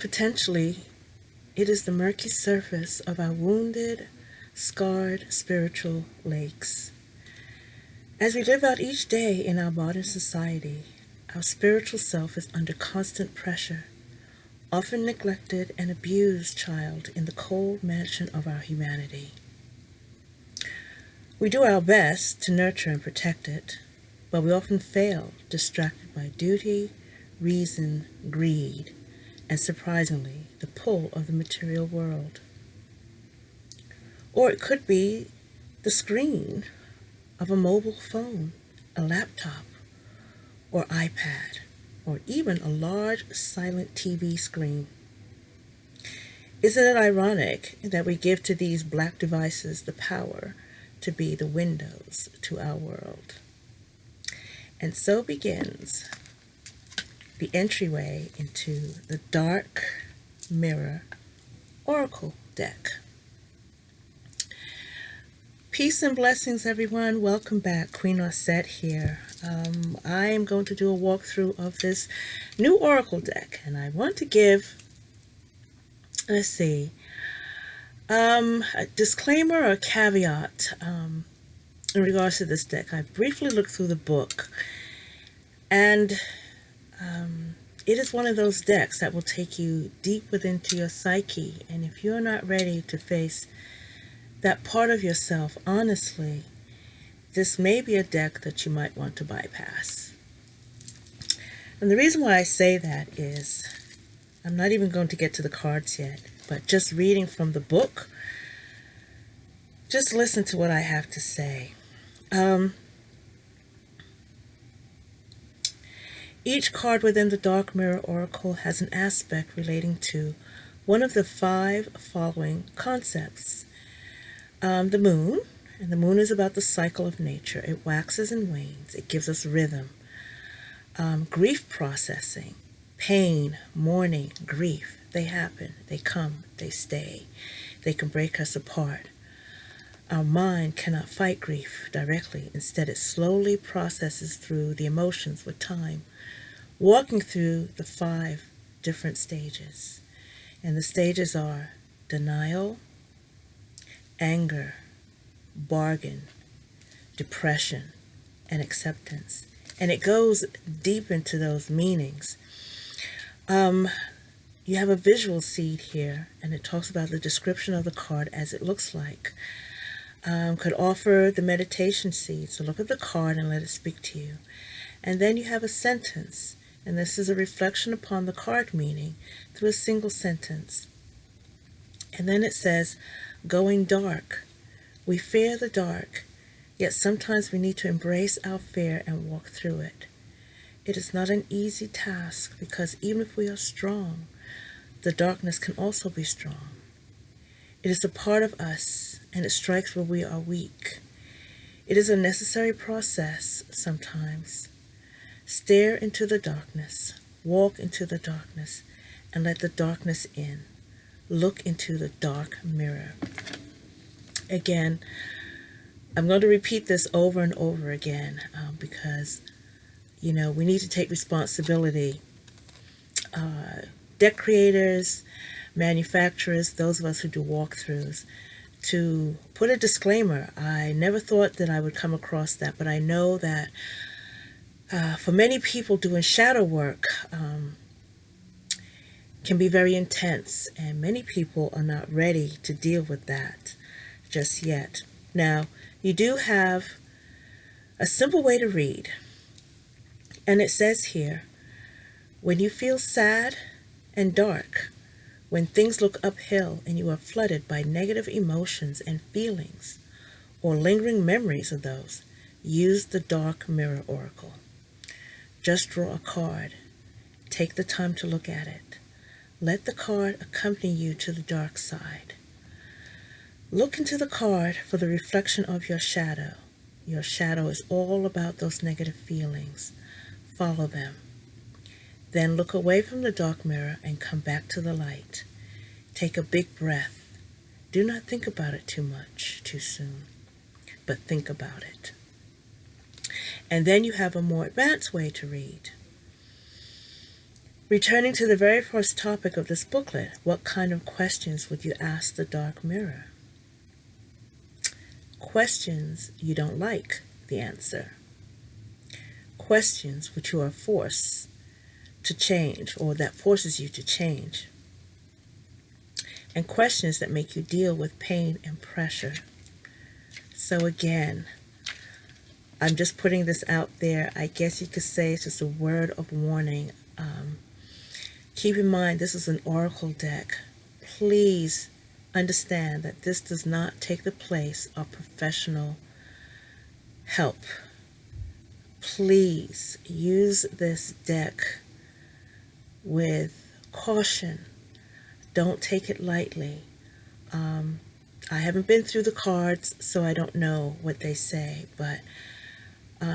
potentially, it is the murky surface of our wounded, scarred spiritual lakes. As we live out each day in our modern society, our spiritual self is under constant pressure, often neglected and abused child in the cold mansion of our humanity. We do our best to nurture and protect it, but we often fail, distracted by duty, reason, greed, and surprisingly, the pull of the material world. Or it could be the screen of a mobile phone, a laptop, or iPad, or even a large silent TV screen. Isn't it ironic that we give to these black devices the power to be the windows to our world? And so begins the entryway into the Dark Mirror Oracle deck. Peace and blessings, everyone. Welcome back. Queen Osset here. I am going to do a walkthrough of this new Oracle deck, and I want to give, a disclaimer or a caveat in regards to this deck. I briefly looked through the book, and it is one of those decks that will take you deep within to your psyche, and if you're not ready to face that part of yourself honestly, this may be a deck that you might want to bypass. And the reason why I say that is, I'm not even going to get to the cards yet, but just reading from the book, just listen to what I have to say. Each card within the Dark Mirror Oracle has an aspect relating to one of the 5 following concepts. The moon, and the moon is about the cycle of nature. It waxes and wanes. It gives us rhythm. Grief processing, pain, mourning, grief. They happen, they come, they stay. They can break us apart. Our mind cannot fight grief directly. Instead, it slowly processes through the emotions with time, walking through the 5 different stages. And the stages are denial, anger, bargain, depression, and acceptance. And it goes deep into those meanings. You have a visual seed here, and it talks about the description of the card as it looks like. Could offer the meditation seed. So look at the card and let it speak to you. And then you have a sentence, and this is a reflection upon the card meaning through a single sentence. And then it says, going dark. We fear the dark, yet sometimes we need to embrace our fear and walk through it. It is not an easy task, because even if we are strong, the darkness can also be strong. It is a part of us, and it strikes where we are weak. It is a necessary process sometimes. Stare into the darkness, walk into the darkness, and let the darkness in. Look into the dark mirror. Again, I'm going to repeat this over and over again because, we need to take responsibility. Deck creators, manufacturers, those of us who do walkthroughs, to put a disclaimer. I never thought that I would come across that, but I know that for many people doing shadow work can be very intense, and many people are not ready to deal with that just yet. Now, you do have a simple way to read, and it says here, when you feel sad and dark, when things look uphill and you are flooded by negative emotions and feelings or lingering memories of those, use the Dark Mirror Oracle. Just draw a card. Take the time to look at it. Let the card accompany you to the dark side. Look into the card for the reflection of your shadow. Your shadow is all about those negative feelings. Follow them. Then look away from the dark mirror and come back to the light. Take a big breath. Do not think about it too much, too soon, but think about it. And then you have a more advanced way to read. Returning to the very first topic of this booklet, what kind of questions would you ask the dark mirror? Questions you don't like the answer. Questions which you are forced to change, or that forces you to change. And questions that make you deal with pain and pressure. So again, I'm just putting this out there. I guess you could say it's just a word of warning. Keep in mind, this is an oracle deck. Please understand that this does not take the place of professional help. Please use this deck with caution. Don't take it lightly. I haven't been through the cards, so I don't know what they say, but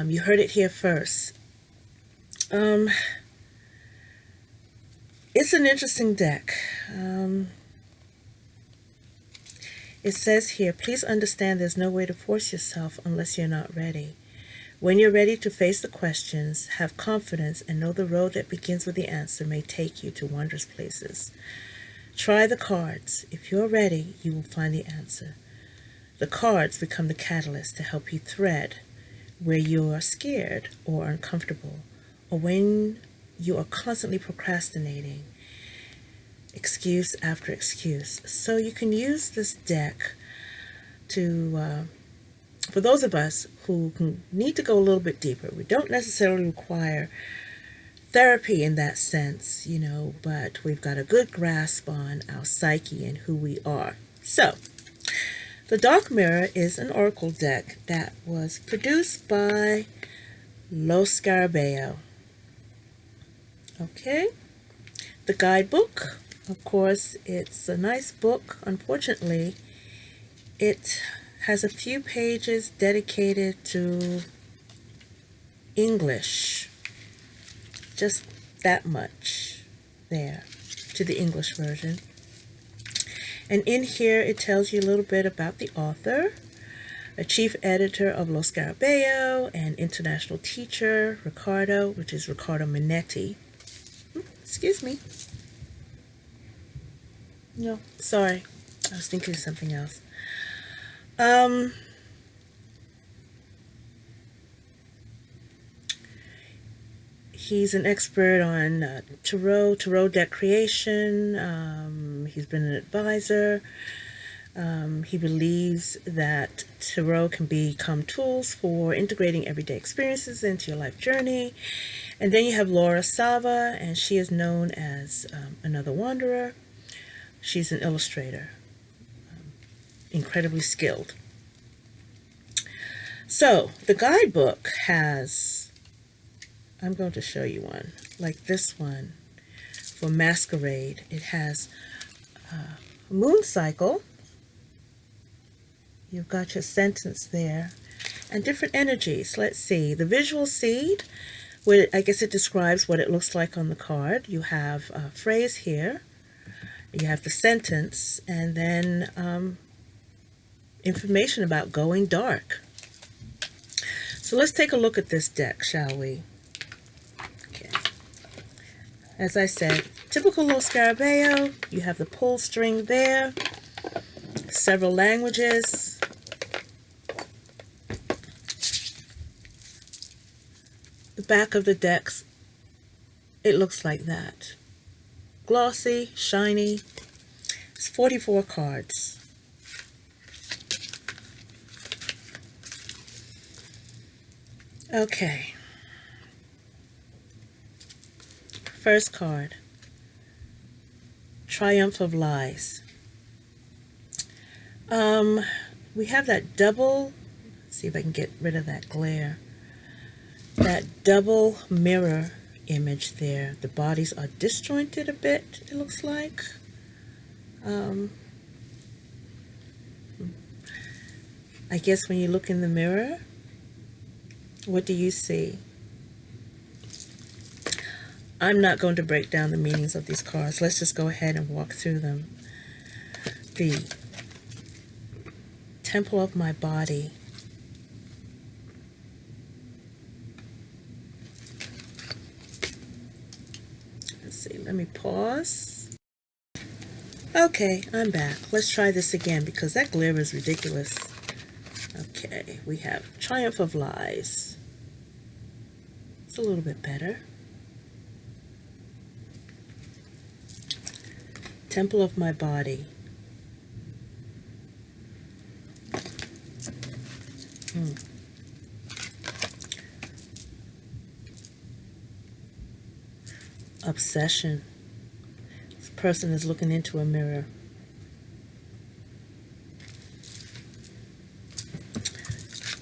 you heard it here first. It's an interesting deck. It says here, please understand there's no way to force yourself unless you're not ready. When you're ready to face the questions, have confidence and know the road that begins with the answer may take you to wondrous places. Try the cards. If you're ready, you will find the answer. The cards become the catalyst to help you thread where you are scared or uncomfortable, or when you are constantly procrastinating, excuse after excuse. So you can use this deck to, for those of us who need to go a little bit deeper. We don't necessarily require therapy in that sense, you know, but we've got a good grasp on our psyche and who we are. So, the Dark Mirror is an oracle deck that was produced by Lo Scarabeo. Okay, the guidebook, of course, it's a nice book. Unfortunately, it has a few pages dedicated to English. Just that much there to the English version. And in here it tells you a little bit about the author, a chief editor of Lo Scarabeo, and international teacher, Riccardo, which is Riccardo Minetti. Excuse me. No, sorry. I was thinking of something else. He's an expert on tarot deck creation. He's been an advisor. He believes that tarot can become tools for integrating everyday experiences into your life journey. And then you have Laura Sava, and she is known as Another Wanderer. She's an illustrator, incredibly skilled. So the guidebook has, I'm going to show you one, like this one for Masquerade. It has a moon cycle. You've got your sentence there and different energies. Let's see, the visual seed, where I guess it describes what it looks like on the card. You have a phrase here. You have the sentence, and then information about going dark. So let's take a look at this deck, shall we? Okay. As I said, typical Lo Scarabeo. You have the pull string there, several languages. The back of the decks, it looks like that. Glossy, shiny. It's 44 cards. Okay. First card. Triumph of Lies. We have that double, let's see if I can get rid of that glare. That double mirror image there. The bodies are disjointed a bit, it looks like. I guess when you look in the mirror, what do you see? I'm not going to break down the meanings of these cards. Let's just go ahead and walk through them. The temple of my body. Let's see, let me pause. Okay, I'm back. Let's try this again because that glare is ridiculous. Okay, we have Triumph of Lies. It's a little bit better. Temple of My Body. Obsession. This person is looking into a mirror.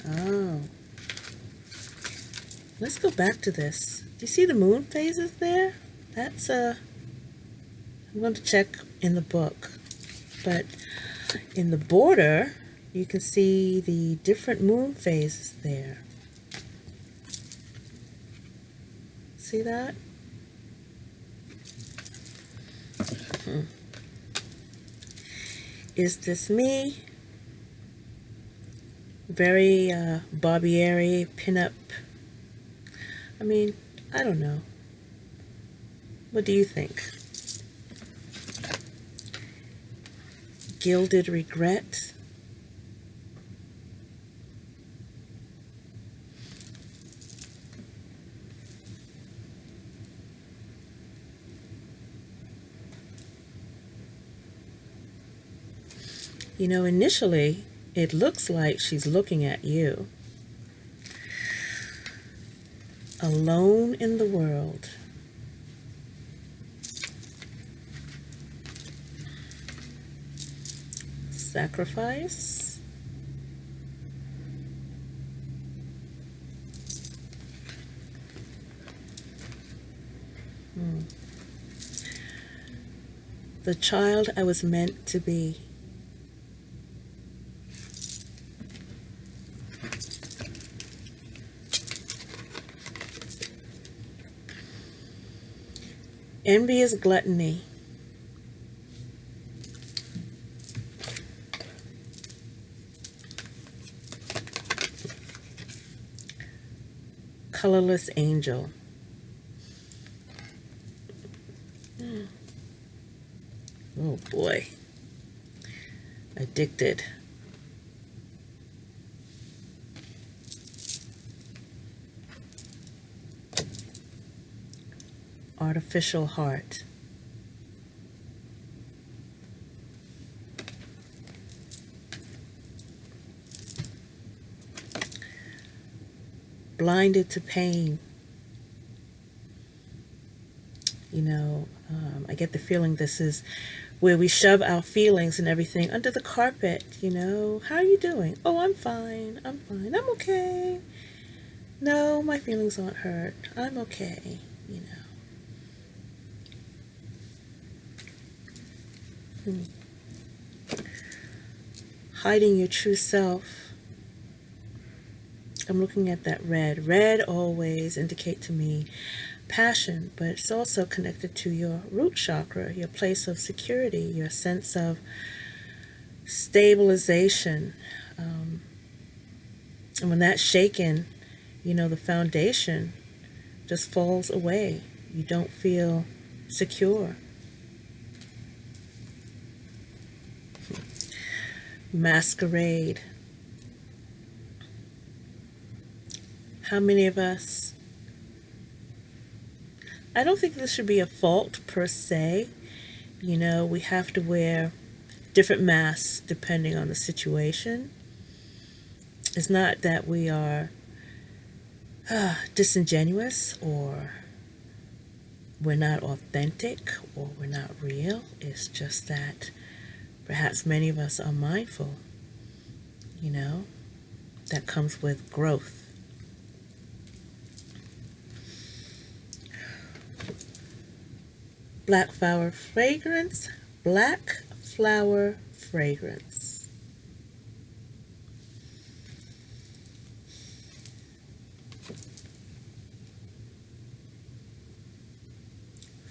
Oh. Let's go back to this. Do you see the moon phases there? That's I'm going to check in the book. But in the border, you can see the different moon phases there. See that? Is this me? Very Barbieri pinup. I mean, I don't know. What do you think? Gilded regret. You know, initially, it looks like she's looking at you. Alone in the world. Sacrifice. The child I was meant to be. Envious gluttony. Colorless angel. Oh boy. Addicted. Artificial heart. Blinded to pain. You know, I get the feeling this is where we shove our feelings and everything under the carpet, you know. How are you doing? Oh, I'm fine. I'm fine. I'm okay. No, my feelings aren't hurt. I'm okay, you know. Hiding your true self. I'm looking at that red. Red always indicate to me passion, but it's also connected to your root chakra, your place of security, your sense of stabilization. And when that's shaken, you know, the foundation just falls away. You don't feel secure. Masquerade. How many of us? I don't think this should be a fault per se. You know, we have to wear different masks depending on the situation. It's not that we are disingenuous or we're not authentic or we're not real. It's just that perhaps many of us are mindful, you know, that comes with growth. Black flower fragrance, black flower fragrance.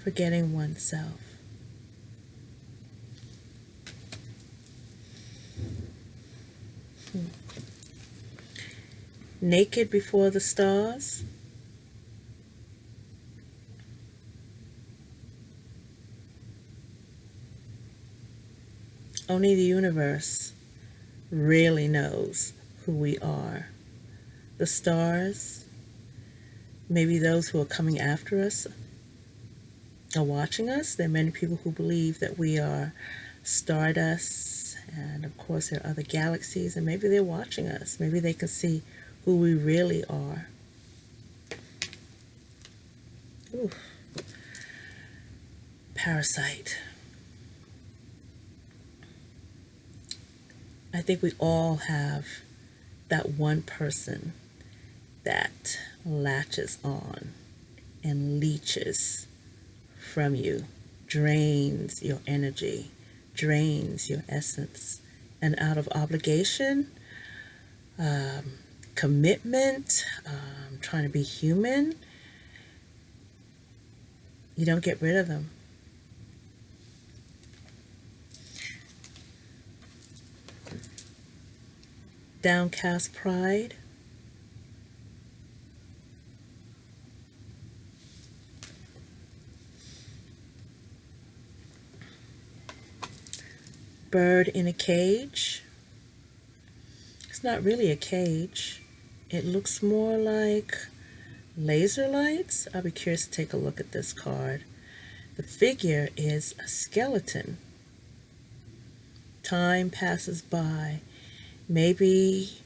Forgetting oneself. Naked before the stars. Only the universe really knows who we are. The stars, maybe those who are coming after us, are watching us. There are many people who believe that we are stardust, and of course there are other galaxies, and maybe they're watching us. Maybe they can see who we really are. Ooh. Parasite. I think we all have that one person that latches on and leeches from you, drains your energy, drains your essence, and out of obligation, commitment, trying to be human, you don't get rid of them. Downcast pride. Bird in a cage. It's not really a cage. It looks more like laser lights. I'll be curious to take a look at this card. The figure is a skeleton. Time passes by. Maybe,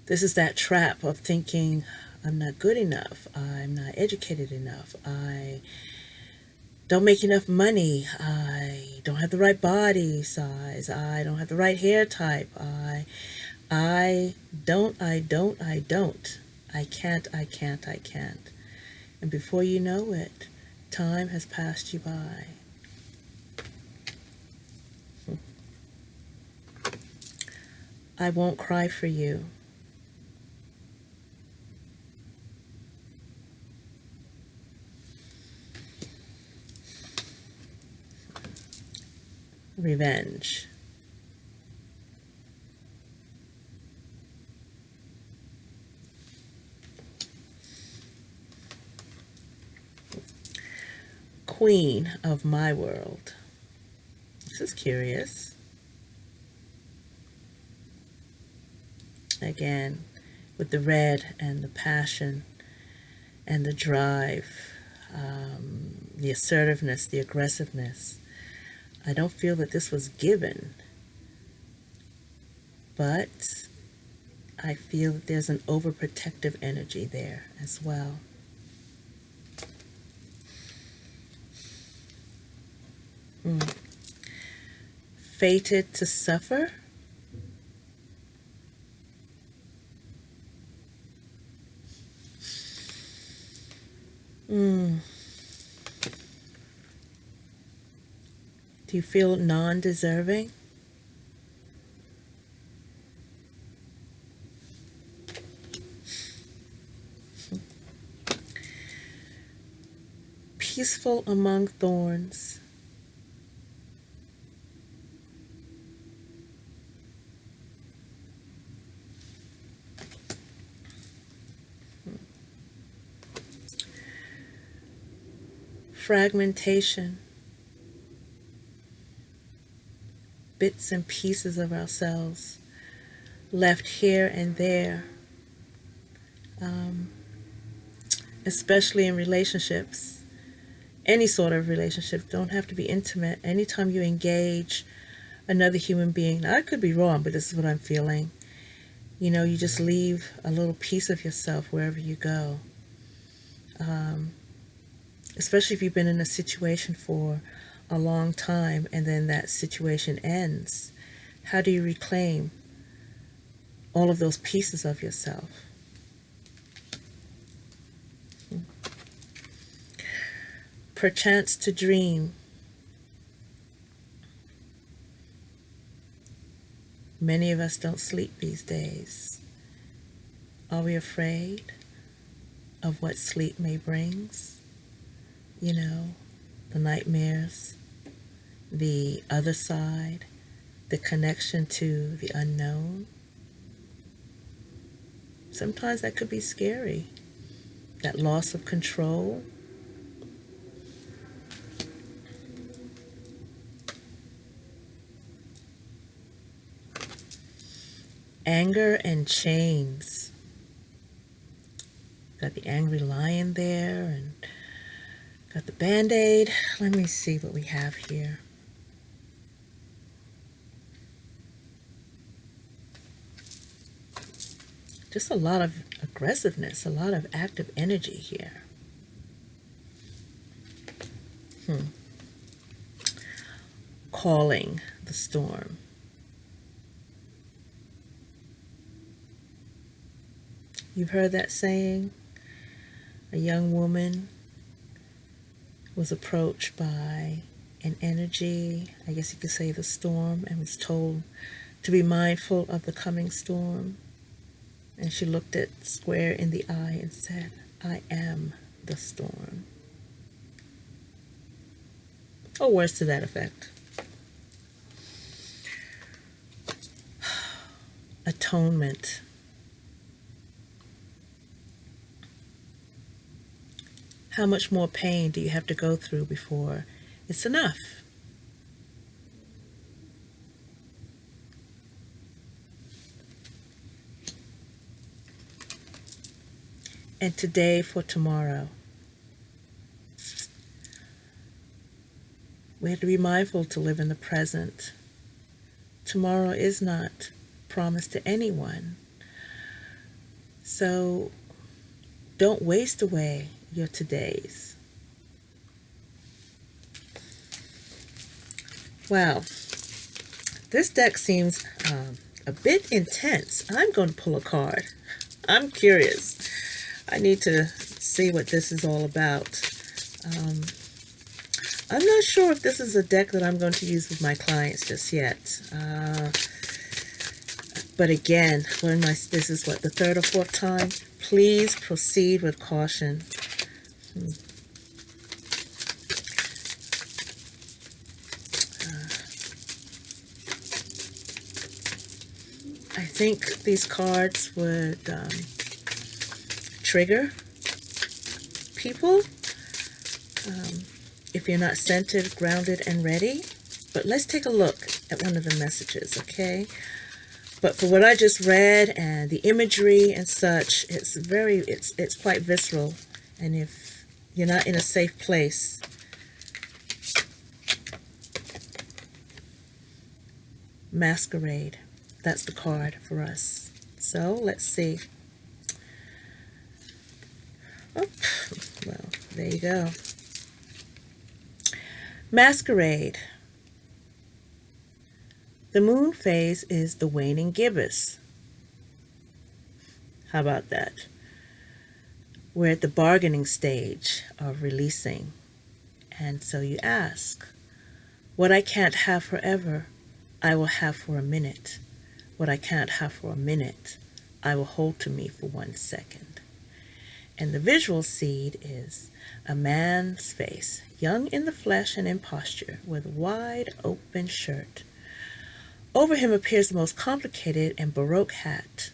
this is that trap of thinking, I'm not good enough, I'm not educated enough, I don't make enough money, I don't have the right body size, I don't have the right hair type, I can't. And before you know it, time has passed you by. I won't cry for you. Revenge. Queen of my world. This is curious. Again, with the red and the passion and the drive, the assertiveness, the aggressiveness. I don't feel that this was given, but I feel that there's an overprotective energy there as well. Fated to suffer. Do you feel non-deserving? Peaceful among thorns. Fragmentation. Bits and pieces of ourselves left here and there, especially in relationships. Any sort of relationship, don't have to be intimate. Anytime you engage another human being, now I could be wrong, but this is what I'm feeling. You just leave a little piece of yourself wherever you go. Especially if you've been in a situation for a long time and then that situation ends. How do you reclaim all of those pieces of yourself? Perchance to dream. Many of us don't sleep these days. Are we afraid of what sleep may bring? The nightmares, the other side, the connection to the unknown. Sometimes that could be scary, that loss of control. Anger and chains. Got the angry lion there and got the band-aid. Let me see what we have here. Just a lot of aggressiveness, a lot of active energy here. Calling the storm. You've heard that saying? A young woman was approached by an energy, I guess you could say the storm, and was told to be mindful of the coming storm. And she looked it square in the eye and said, I am the storm. Or words to that effect. Atonement. How much more pain do you have to go through before it's enough? And today for tomorrow. We have to be mindful to live in the present. Tomorrow is not promised to anyone. So don't waste away your todays. Wow, this deck seems a bit intense. I'm going to pull a card. I'm curious. I need to see what this is all about. I'm not sure if this is a deck that I'm going to use with my clients just yet. But again, this is what, the third or fourth time? Please proceed with caution. I think these cards would trigger people if you're not centered, grounded, and ready. But let's take a look at one of the messages, okay? But for what I just read and the imagery and such, it's quite visceral. And if you're not in a safe place, masquerade. That's the card for us. So let's see. Oh, well, there you go. Masquerade. The moon phase is the waning gibbous. How about that? We're at the bargaining stage of releasing. And so you ask, what I can't have forever, I will have for a minute. What I can't have for a minute, I will hold to me for 1 second. And the visual seed is a man's face, young in the flesh and in posture, with a wide open shirt. Over him appears the most complicated and baroque hat,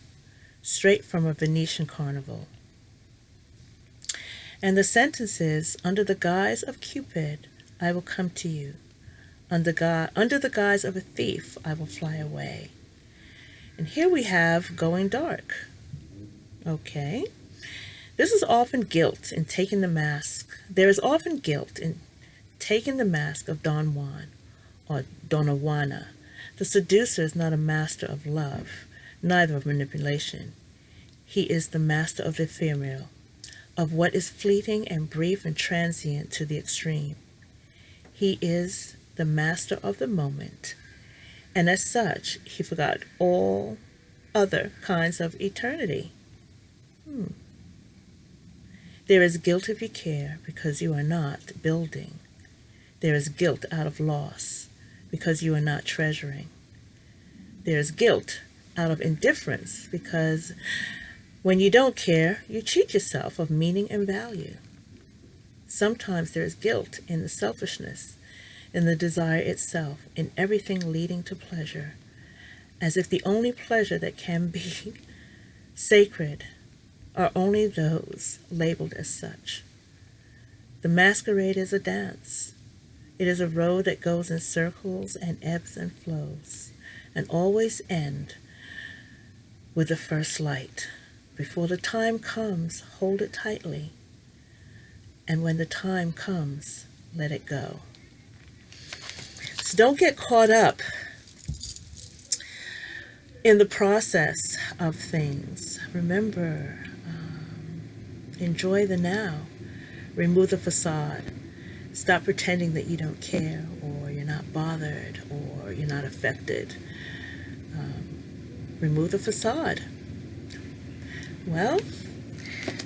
straight from a Venetian carnival. And the sentence is, under the guise of Cupid, I will come to you. Under the guise of a thief, I will fly away. And here we have going dark. Okay. This is often guilt in taking the mask. There is often guilt in taking the mask of Don Juan or Donna Juana. The seducer is not a master of love, neither of manipulation. He is the master of the ephemeral, of what is fleeting and brief and transient to the extreme. He is the master of the moment, and as such, he forgot all other kinds of eternity. There is guilt if you care, because you are not building. There is guilt out of loss, because you are not treasuring. There is guilt out of indifference, because when you don't care, you cheat yourself of meaning and value. Sometimes there is guilt in the selfishness, in the desire itself, in everything leading to pleasure, as if the only pleasure that can be sacred are only those labeled as such. The masquerade is a dance. It is a road that goes in circles and ebbs and flows, and always end with the first light. Before the time comes, hold it tightly. And when the time comes, let it go. So don't get caught up in the process of things. Remember, enjoy the now. Remove the facade. Stop pretending that you don't care, or you're not bothered, or you're not affected. Remove the facade. Well,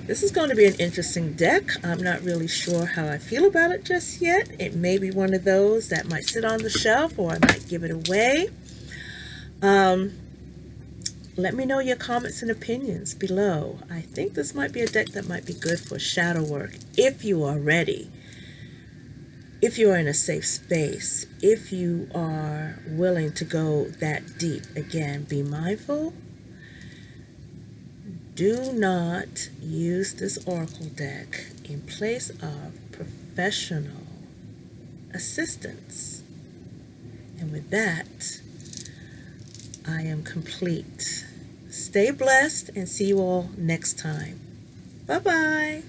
this is going to be an interesting deck. I'm not really sure how I feel about it just yet. It may be one of those that might sit on the shelf, or I might give it away. Let me know your comments and opinions below. I think this might be a deck that might be good for shadow work if you are ready. If you are in a safe space, if you are willing to go that deep. Again, be mindful. Do not use this oracle deck in place of professional assistance. And with that, I am complete. Stay blessed and see you all next time. Bye-bye.